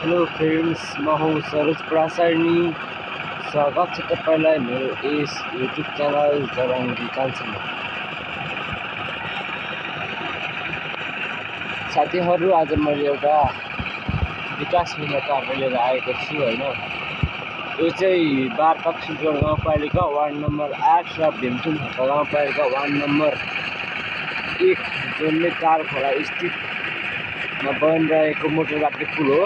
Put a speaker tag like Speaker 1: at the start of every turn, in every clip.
Speaker 1: Hello friends, म हुँ सरोज प्रासारनी। स्वागत छ तपाईँलाई मेरो यस युट्युब च्यानल जरङ्गी कान्छीमा। साथीहरू, आज मैले एउटा विकासमूलक कार्य लिएर आएको छु होइन। यो चाहिँ बारपाक सुनचोर गाउँपालिका वार्ड नम्बर 8 र भीमथुम गाउँपालिका वार्ड नम्बर 1 जोड्ने तालखोला स्थितमा बनिरहेको मोटरबाटो पुल हो,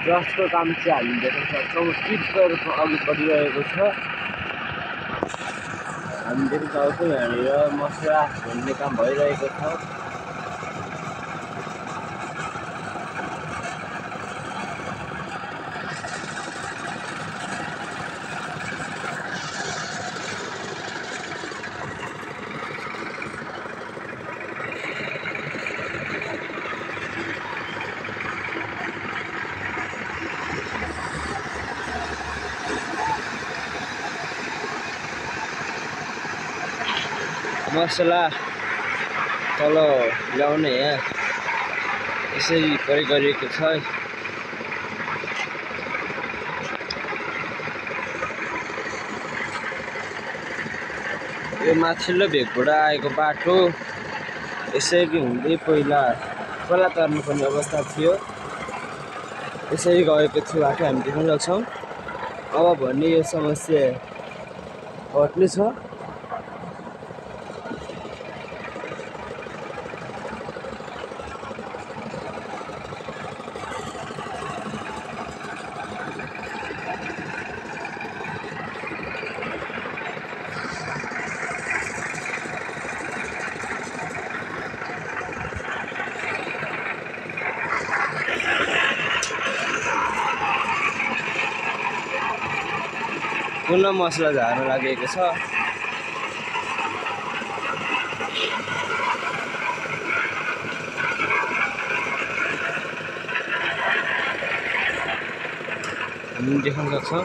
Speaker 1: जसको काम चाहिँ हामी देख्न सक्छौँ तीव्र रूपमा अघि बढिरहेको छ। हामी देख्न सक्छौँ यहाँनिर मसला भन्ने काम भइरहेको छ। मसला तल ल्याउने यहाँ यसरी प्रयोग गरिएको छ। यो माथिल्लो भेगबाट आएको बाटो यसरी हुँदै पहिला तर्नुपर्ने अवस्था थियो, यसरी गएको थियो बाटो हामी देख्न सक्छौँ। अब भन्ने यो समस्या हट्नेछ। पुनः मसला झार्न लागेको छ। हामी देख्न सक्छौँ